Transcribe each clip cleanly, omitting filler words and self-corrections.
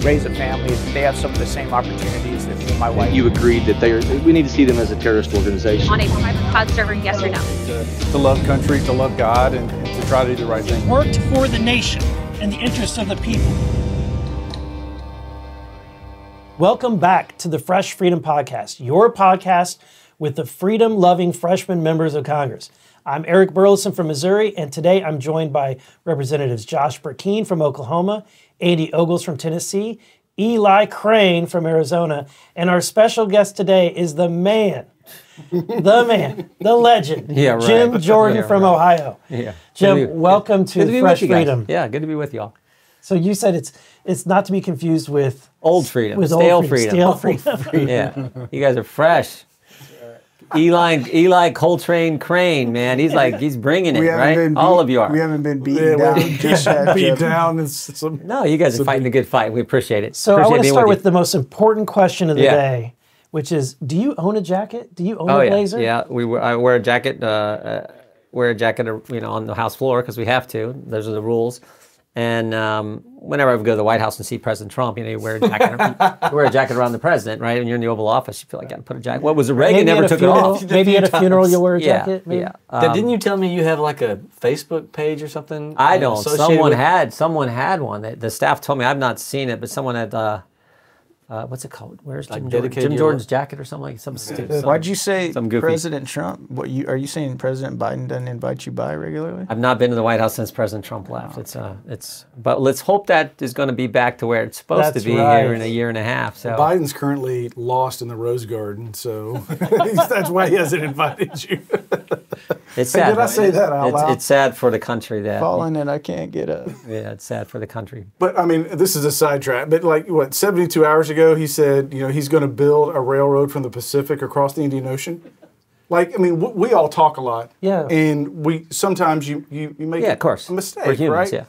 raise a family. They have some of the same opportunities that me and my wife. You agreed that we need to see them as a terrorist organization. On a private cloud server, yes or no? To love country, to love God, and to try to do the right thing. Worked for the nation and the interests of the people. Welcome back to the Fresh Freedom Podcast, your podcast with the freedom-loving freshman members of Congress. I'm Eric Burleson from Missouri, and today I'm joined by Representatives Josh Burkeen from Oklahoma, Andy Ogles from Tennessee, Eli Crane from Arizona, and our special guest today is the man, the legend, Jim Jordan from Ohio. Yeah. Jim, welcome to Fresh Freedom. Yeah, good to be with y'all. So you said it's not to be confused with old freedom, with stale old freedom. Stale freedom. Yeah, you guys are fresh. Eli Coltrane Crane, man, he's bringing it, right? All of you are. We haven't been beaten down. Beat down. No, you guys are fighting a good fight. We appreciate it. So I want to start with the most important question of the day, which is: do you own a jacket? Do you own a blazer? Yeah, I wear a jacket. Wear a jacket, on the House floor because we have to. Those are the rules. And whenever I go to the White House and see President Trump, you wear a jacket. You wear a jacket around the president, right? When you're in the Oval Office, you feel like you got to put a jacket. What was it? Reagan never took it off. Maybe at a funeral you'll wear a jacket. Yeah. Didn't you tell me you have like a Facebook page or something? I don't. Someone had one. The staff told me. I've not seen it, but someone had. What's it called? Where's Jim Jordan? Jim Jordan's jacket or something like some stupid. Why'd you say President Trump? Are you saying President Biden doesn't invite you by regularly? I've not been to the White House since President Trump left. But let's hope that is going to be back to where it's supposed to be here in a year and a half. So Biden's currently lost in the Rose Garden, so that's why he hasn't invited you. It's sad. Did I say that out loud? It's sad for the country that falling and I can't get up. Yeah, it's sad for the country. But I mean, this is a sidetrack. But 72 hours ago, he said, he's going to build a railroad from the Pacific across the Indian Ocean. We all talk a lot. Yeah. And sometimes you make a mistake, we're humans, right? Yeah.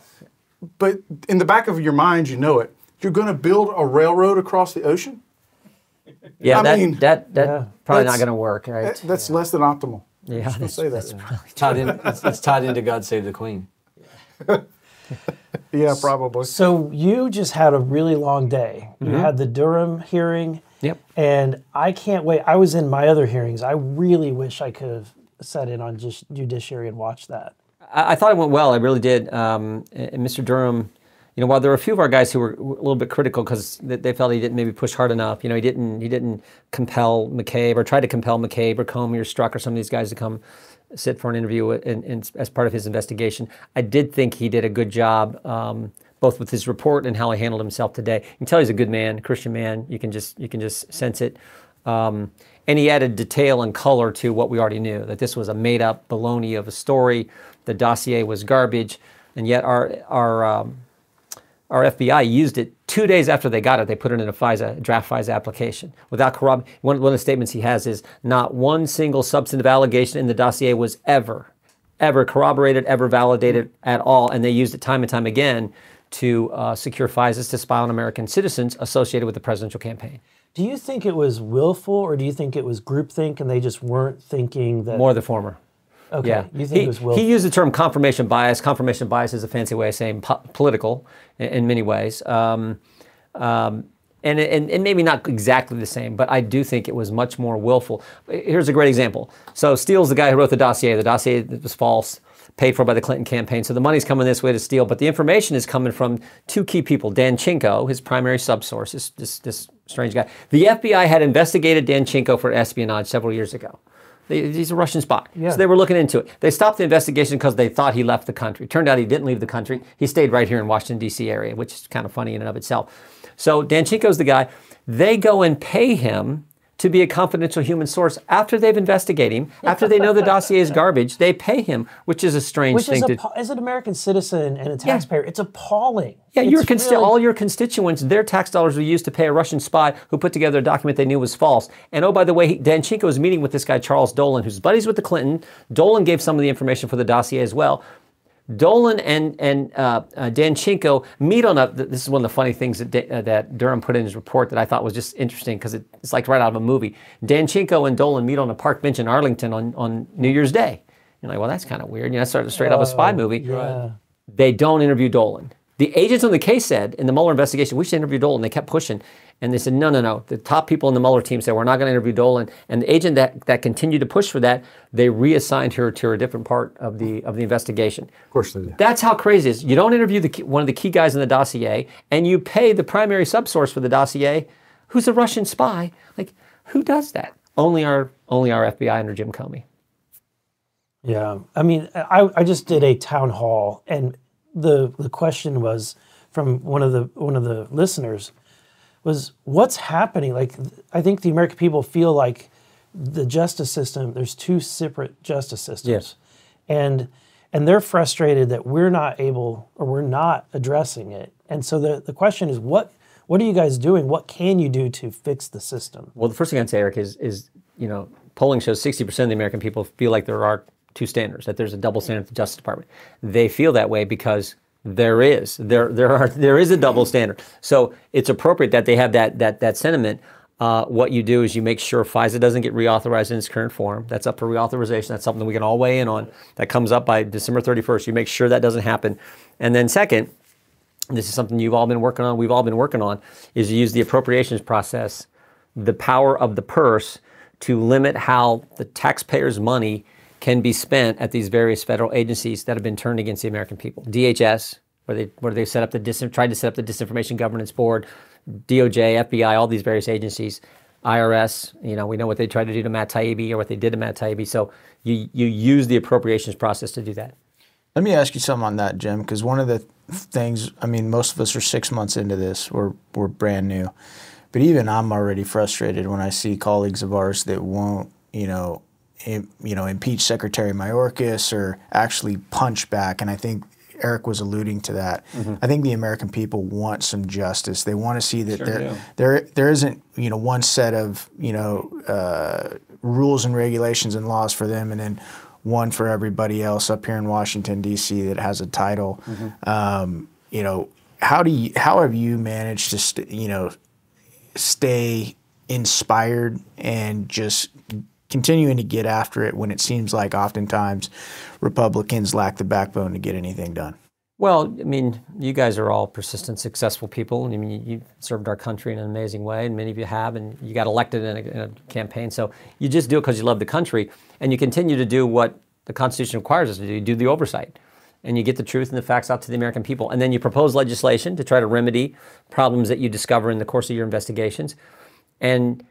But in the back of your mind, you know it. You're going to build a railroad across the ocean? Yeah, that's probably not going to work, right? That's less than optimal. Yeah, say that. It's tied into God Save the Queen. Yeah, probably. So you just had a really long day. You had the Durham hearing. Yep. And I can't wait. I was in my other hearings. I really wish I could have sat in on just Judiciary and watched that. I thought it went well. I really did. And Mr. Durham, while there were a few of our guys who were a little bit critical because they felt he didn't maybe push hard enough. He didn't compel McCabe or try to compel McCabe or Comey or Strzok or some of these guys to come sit for an interview as part of his investigation. I did think he did a good job, both with his report and how he handled himself today. You can tell he's a good man, a Christian man. You can just sense it. And he added detail and color to what we already knew, that this was a made-up baloney of a story. The dossier was garbage, and yet our FBI used it 2 days after they got it. They put it in a draft FISA application without corroborating. One of the statements he has is not one single substantive allegation in the dossier was ever corroborated, ever validated at all. And they used it time and time again to secure FISAs to spy on American citizens associated with the presidential campaign. Do you think it was willful, or do you think it was groupthink and they just weren't thinking that? More the former. Okay, yeah. You think it was willful? He used the term confirmation bias. Confirmation bias is a fancy way of saying political in many ways. And maybe not exactly the same, but I do think it was much more willful. Here's a great example. So Steele's the guy who wrote the dossier. The dossier was false, paid for by the Clinton campaign. So the money's coming this way to Steele, but the information is coming from two key people. Danchenko, his primary subsource, this strange guy. The FBI had investigated Danchenko for espionage several years ago. He's a Russian spy. Yeah. So they were looking into it. They stopped the investigation because they thought he left the country. Turned out he didn't leave the country. He stayed right here in Washington, D.C. area, which is kind of funny in and of itself. So Danchenko's the guy. They go and pay him to be a confidential human source after they've investigated him, after they know the dossier is garbage. They pay him, which is a strange thing. As an American citizen and a taxpayer, it's appalling. Yeah, all your constituents, their tax dollars were used to pay a Russian spy who put together a document they knew was false. And oh, by the way, Danchenko was meeting with this guy, Charles Dolan, who's buddies with the Clinton. Dolan gave some of the information for the dossier as well. Dolan and Danchenko meet on this is one of the funny things that Durham put in his report that I thought was just interesting because it's like right out of a movie. Danchenko and Dolan meet on a park bench in Arlington on New Year's Day. You're like, well, that's kind of weird. That's straight up a spy movie. Yeah. They don't interview Dolan. The agents on the case said in the Mueller investigation, we should interview Dolan. They kept pushing. And they said, no. The top people in the Mueller team said, we're not going to interview Dolan. And the agent that continued to push for that, they reassigned her to a different part of the investigation. Of course they did. That's how crazy it is. You don't interview one of the key guys in the dossier, and you pay the primary subsource for the dossier, who's a Russian spy. Like, who does that? Only our FBI under Jim Comey. Yeah, I mean, I just did a town hall, and the question was from one of the listeners was, what's happening? Like, I think the American people feel like the justice system, there's two separate justice systems. Yes. And they're frustrated that we're not able, or we're not addressing it. And so the question is, what are you guys doing? What can you do to fix the system? Well, the first thing I'd say, Eric, is polling shows 60% of the American people feel like there are two standards, that there's a double standard at the Justice Department. They feel that way because there is a double standard. So it's appropriate that they have that sentiment. What you do is you make sure FISA doesn't get reauthorized in its current form. That's up for reauthorization. That's something we can all weigh in on. That comes up by December 31st. You make sure that doesn't happen. And then second, this is something you've all been working on, we've all been working on, is you use the appropriations process, the power of the purse, to limit how the taxpayers' money can be spent at these various federal agencies that have been turned against the American people. DHS, where they set up tried to set up the Disinformation Governance Board, DOJ, FBI, all these various agencies, IRS. We know what they tried to do to Matt Taibbi, or what they did to Matt Taibbi. So you use the appropriations process to do that. Let me ask you something on that, Jim, because one of the things, I mean, most of us are 6 months into this. We're brand new. But even I'm already frustrated when I see colleagues of ours that won't, impeach Secretary Mayorkas or actually punch back. And I think Eric was alluding to that. Mm-hmm. I think the American people want some justice. They want to see that there isn't one set of rules and regulations and laws for them, and then one for everybody else up here in Washington D.C. that has a title. Mm-hmm. How have you managed to stay inspired and just continuing to get after it when it seems like oftentimes Republicans lack the backbone to get anything done? Well, I mean, you guys are all persistent, successful people. I mean, you've served our country in an amazing way, and many of you have, and you got elected in a campaign. So you just do it because you love the country, and you continue to do what the Constitution requires us to do. You do the oversight, and you get the truth and the facts out to the American people. And then you propose legislation to try to remedy problems that you discover in the course of your investigations. And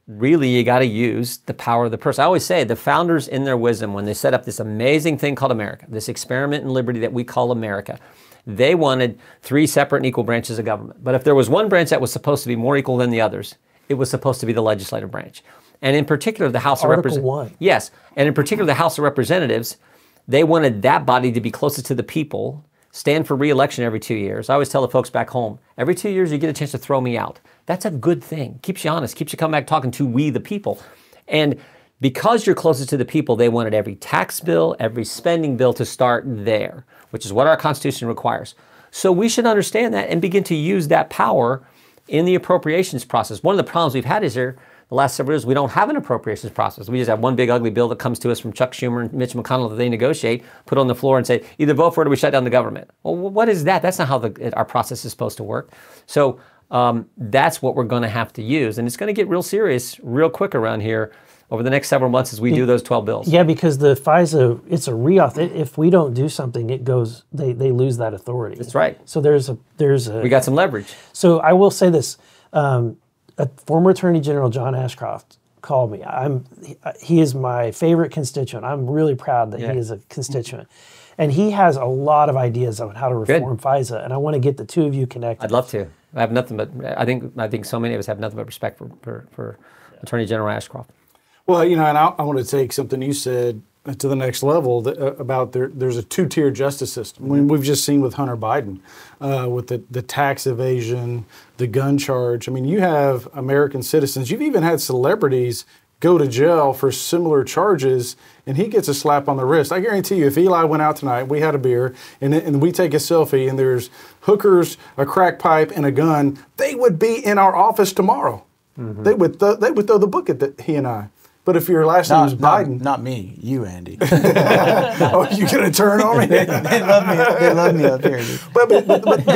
really, you got to use the power of the purse. I always say the founders, in their wisdom, when they set up this amazing thing called America, this experiment in liberty that we call America, they wanted 3 separate and equal branches of government. But if there was one branch that was supposed to be more equal than the others, it was supposed to be the legislative branch. And in particular, the House of Representatives. Yes, and in particular, the House of Representatives, they wanted that body to be closest to the people, stand for re-election every 2 years. I always tell the folks back home, every 2 years you get a chance to throw me out. That's a good thing. Keeps you honest, keeps you coming back talking to we the people. And because you're closest to the people, they wanted every tax bill, every spending bill to start there, which is what our Constitution requires. So we should understand that and begin to use that power in the appropriations process. One of the problems we've had is here the last several years, we don't have an appropriations process. We just have one big ugly bill that comes to us from Chuck Schumer and Mitch McConnell that they negotiate, put on the floor and say, either vote for it or we shut down the government. Well, what is that? That's not how our process is supposed to work. So that's what we're going to have to use. And it's going to get real serious real quick around here over the next several months as we do those 12 bills. Yeah, because the FISA, it's a reauth. If we don't do something, it goes, they lose that authority. That's right. So there's a we got some leverage. So I will say this. A former Attorney General, John Ashcroft, called me. He is my favorite constituent. I'm really proud that he is a constituent. And he has a lot of ideas on how to reform FISA, and I want to get the two of you connected. I'd love to. I have nothing but, I think so many of us have nothing but respect for Attorney General Ashcroft. Well, and I want to take something you said to the next level about there's a two-tier justice system. We've just seen with Hunter Biden, with the tax evasion, the gun charge. I mean, you have American citizens. You've even had celebrities go to jail for similar charges, and he gets a slap on the wrist. I guarantee you, if Eli went out tonight, we had a beer, and we take a selfie, and there's hookers, a crack pipe, and a gun, they would be in our office tomorrow. Mm-hmm. They would throw the book at he and I. But if your last name is Biden, not me, you, Andy. oh, you gonna turn on me? They love me up here. Dude. But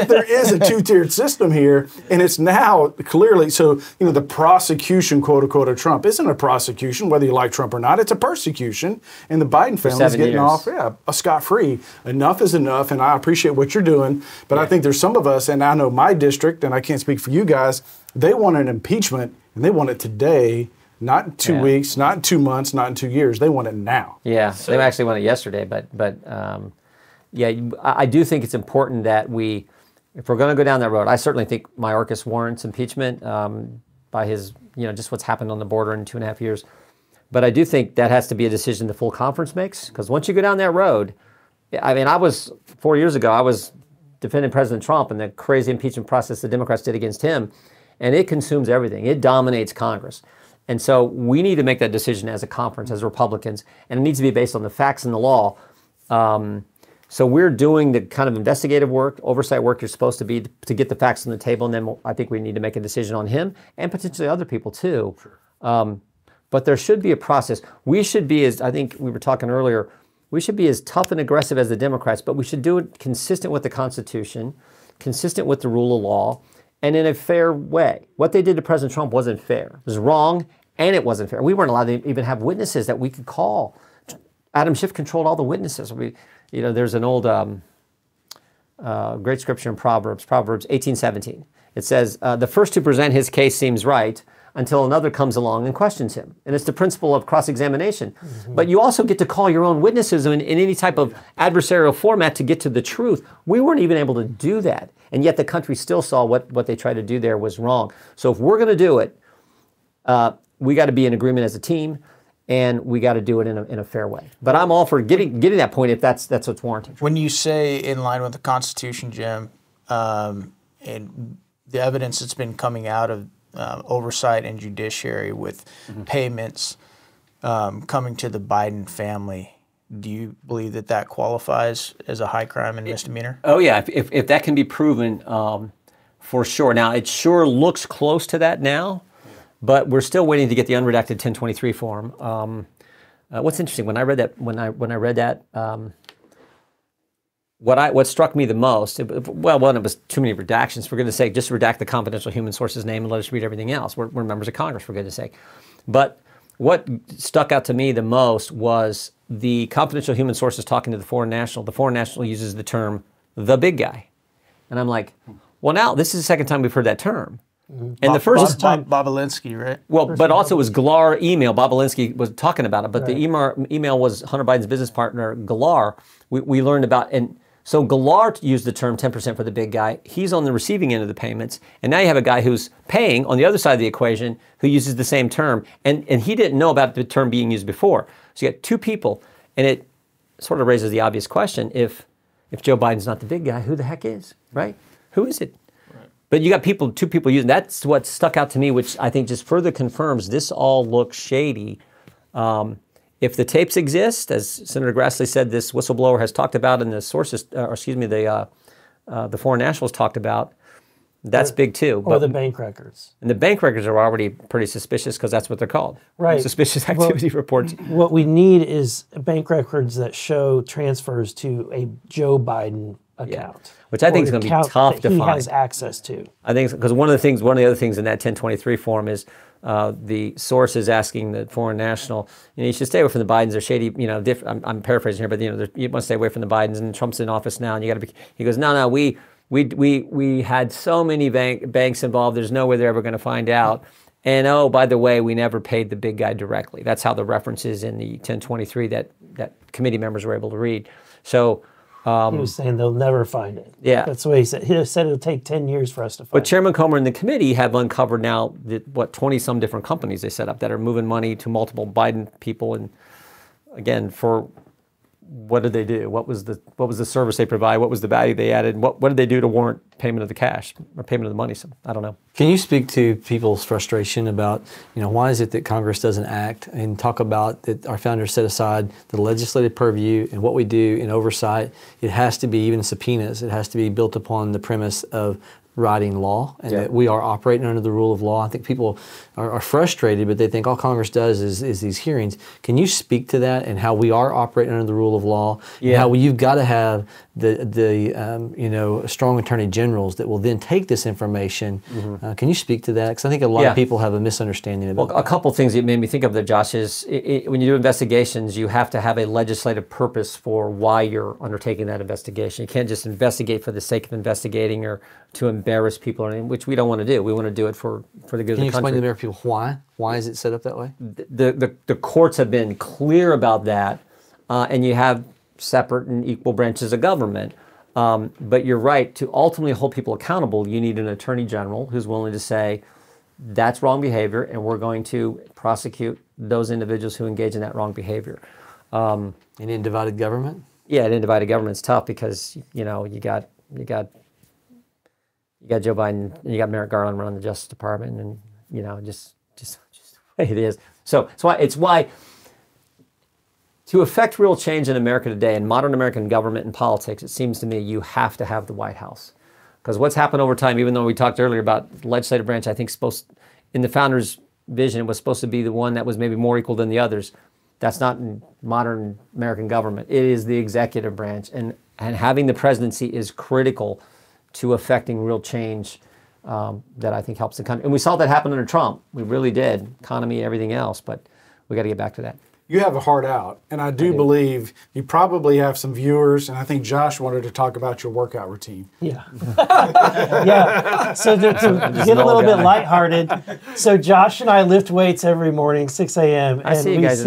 there is a two-tiered system here, and it's now clearly so. The prosecution, quote unquote, of Trump isn't a prosecution, whether you like Trump or not. It's a persecution, and the Biden family is getting off, scot-free. Enough is enough, and I appreciate what you're doing. But I think there's some of us, and I know my district, and I can't speak for you guys. They want an impeachment, and they want it today. Not in 2 weeks, not in 2 months, not in 2 years. They want it now. Yeah, they actually want it yesterday. But I do think it's important that if we're going to go down that road, I certainly think Mayorkas warrants impeachment by his, just what's happened on the border in 2.5 years. But I do think that has to be a decision the full conference makes, because once you go down that road, I mean, 4 years ago, I was defending President Trump and the crazy impeachment process the Democrats did against him, and it consumes everything. It dominates Congress. And so we need to make that decision as a conference, as Republicans, and it needs to be based on the facts and the law. So we're doing the kind of investigative work, oversight work you're supposed to be to get the facts on the table, and then I think we need to make a decision on him and potentially other people too. Sure. But there should be a process. We should be, as I think we were talking earlier, we should be as tough and aggressive as the Democrats, but we should do it consistent with the Constitution, consistent with the rule of law, and in a fair way. What they did to President Trump wasn't fair. It was wrong, and it wasn't fair. We weren't allowed to even have witnesses that we could call. Adam Schiff controlled all the witnesses. There's an old great scripture in Proverbs 18:17. It says, the first to present his case seems right until another comes along and questions him. And it's the principle of cross-examination. Mm-hmm. But you also get to call your own witnesses in any type of adversarial format to get to the truth. We weren't even able to do that. And yet the country still saw what they tried to do there was wrong. So if we're going to do it, we got to be in agreement as a team, and we got to do it in a fair way. But I'm all for getting that point if that's what's warranted. When you say in line with the Constitution, Jim, and the evidence that's been coming out of oversight and judiciary with payments coming to the Biden family, do you believe that qualifies as a high crime and misdemeanor? Oh yeah, if that can be proven, for sure. Now it sure looks close to that now, but we're still waiting to get the unredacted 1023 form. What's interesting when I read that, what struck me the most, one, it was too many redactions. We're going to say just redact the confidential human source's name and let us read everything else. We're members of Congress, for goodness sake. But what stuck out to me the most was the confidential human sources talking to the foreign national. The foreign national uses the term "the big guy," and I'm like, well, now this is the second time we've heard that term. And the first time, Bobolinsky, right? Well, but also it was Galar email. Bobolinsky was talking about it, but the email was Hunter Biden's business partner, Galar. We learned about, and so Galar used the term 10% for the big guy. He's on the receiving end of the payments, and now you have a guy who's paying on the other side of the equation who uses the same term, and he didn't know about the term being used before. So you got two people, and it sort of raises the obvious question: if Joe Biden's not the big guy, who the heck is, right? Who is it? But you got two people using. That's what stuck out to me, which I think just further confirms this all looks shady. If the tapes exist, as Senator Grassley said, this whistleblower has talked about, and the sources, the foreign nationals talked about, that's big too. Or the bank records. And the bank records are already pretty suspicious because that's what they're called. Right. Suspicious activity reports. What we need is bank records that show transfers to a Joe Biden account. Which I think is going to be tough to find. He has access to. I think because one of the other things in that 1023 form is the source is asking the foreign national, you should stay away from the Bidens. They're shady. I'm paraphrasing here, but you must stay away from the Bidens. And Trump's in office now, and you got to be. He goes, no, we had so many banks involved. There's no way they're ever going to find out. And oh, by the way, we never paid the big guy directly. That's how the reference is in the 1023 that committee members were able to read. So. He was saying they'll never find it. Yeah. That's what he said. He said it'll take 10 years for us to find it. But Chairman Comer and the committee have uncovered now 20-some different companies they set up that are moving money to multiple Biden people. And again, for what did they do? What was the service they provide? What was the value they added? What did they do to warrant payment of the cash or payment of the money? So I don't know. Can you speak to people's frustration about, why is it that Congress doesn't act, and talk about that our founders set aside the legislative purview and what we do in oversight? It has to be, even subpoenas, it has to be built upon the premise of writing law and that we are operating under the rule of law. I think people are frustrated, but they think all Congress does is these hearings. Can you speak to that and how we are operating under the rule of law? And how you've got to have the strong attorney generals that will then take this information. Can you speak to that? Because I think a lot of people have a misunderstanding about a couple things that made me think of there, Josh, is when you do investigations, you have to have a legislative purpose for why you're undertaking that investigation. You can't just investigate for the sake of investigating or to embarrass people, or anything, which we don't want to do. We want to do it for the good of the country. Can you explain to the American people why? Why is it set up that way? The courts have been clear about that, and you have separate and equal branches of government. But you're right, to ultimately hold people accountable, you need an attorney general who's willing to say, that's wrong behavior, and we're going to prosecute those individuals who engage in that wrong behavior. And in divided government? Yeah, in divided government's tough because you got Joe Biden and you got Merrick Garland running the Justice Department, and just the way it is. So it's why to affect real change in America today, in modern American government and politics, it seems to me you have to have the White House. Because what's happened over time, even though we talked earlier about the legislative branch, I think in the founders' vision, it was supposed to be the one that was maybe more equal than the others. That's not in modern American government. It is the executive branch, and having the presidency is critical to affecting real change that I think helps the country. And we saw that happen under Trump. We really did, economy, everything else, but we got to get back to that. You have a heart out, and I do believe you probably have some viewers, and I think Josh wanted to talk about your workout routine. Yeah. So to get a little bit lighthearted, so Josh and I lift weights every morning, 6 a.m. I see you guys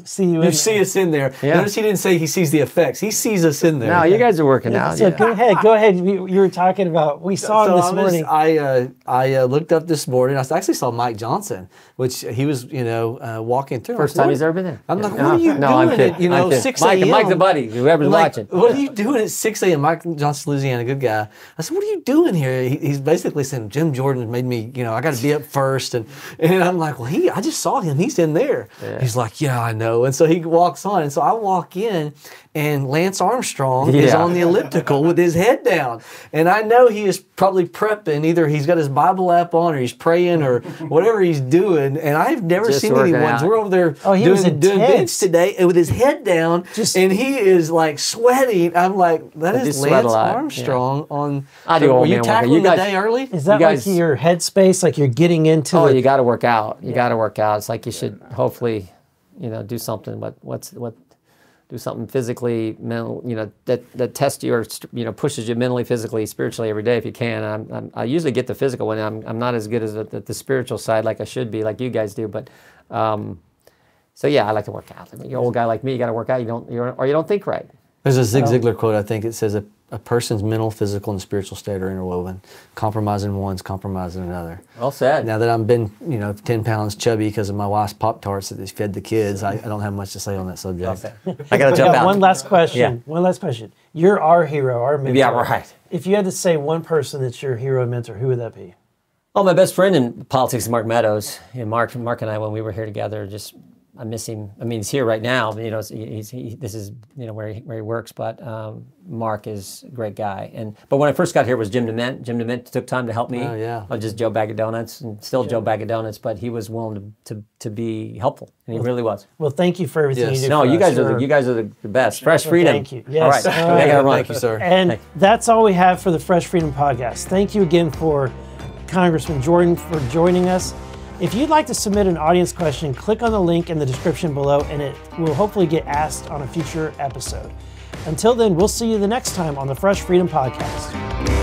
see you You see us in there. Yeah. Notice he didn't say he sees the effects. He sees us in there. No, you guys are working out. So go ahead. You were talking about, we saw him this morning. I looked up this morning. I actually saw Mike Johnson, which he was, walking through. First time he's ever been there. I'm like, what are you doing I'm at, kidding. I'm kidding. 6 a.m.? Mike the buddy, whoever's watching. What are you doing at 6 a.m.? Mike Johnson, Louisiana, good guy. I said, what are you doing here? He's basically saying, Jim Jordan made me, I got to be up first. And I'm like, well, I just saw him. He's in there. Yeah. He's like, yeah, I know. And so he walks on. And so I walk in, and Lance Armstrong is on the elliptical with his head down. And I know he is probably prepping. Either he's got his Bible app on or he's praying or whatever he's doing. And I've never seen anyone. We're over there doing bench today with his head down, and he is like sweating. I'm like, that is Lance Armstrong on. Were you tackling the day early? Is that like your headspace, like you're getting into Oh, you got to work out. You got to work out. It's like you should hopefully, do something. Do something physically, mental, that tests you or pushes you mentally, physically, spiritually every day if you can. I usually get the physical one. I'm not as good as the spiritual side like I should be, like you guys do. But so yeah, I like to work out. I mean, you're an old guy like me, you got to work out. You don't think right. There's a Zig Ziglar quote. I think it says a person's mental, physical, and spiritual state are interwoven. Compromising one's compromising another. Well said. Now that I've been, 10 pounds chubby because of my wife's Pop-Tarts that they fed the kids, I don't have much to say on that subject. I got to jump out. One last question. Yeah. One last question. You're our hero, our mentor. Yeah, right. If you had to say one person that's your hero and mentor, who would that be? Oh, my best friend in politics is Mark Meadows. And Mark and I, when we were here together, I miss him. I mean, he's here right now. This is where he works. But Mark is a great guy. But when I first got here, it was Jim DeMint. Jim DeMint took time to help me. Oh yeah. I was just Joe Bag of Donuts, and still Joe Bag of Donuts. But he was willing to be helpful, and he really was. Well, thank you for everything you do. No, you guys are the best. Fresh Freedom. Thank you. Yes. All right. I gotta run. Thank you, sir. And that's all we have for the Fresh Freedom Podcast. Thank you again for Congressman Jordan for joining us. If you'd like to submit an audience question, click on the link in the description below, and it will hopefully get asked on a future episode. Until then, we'll see you the next time on the Fresh Freedom Podcast.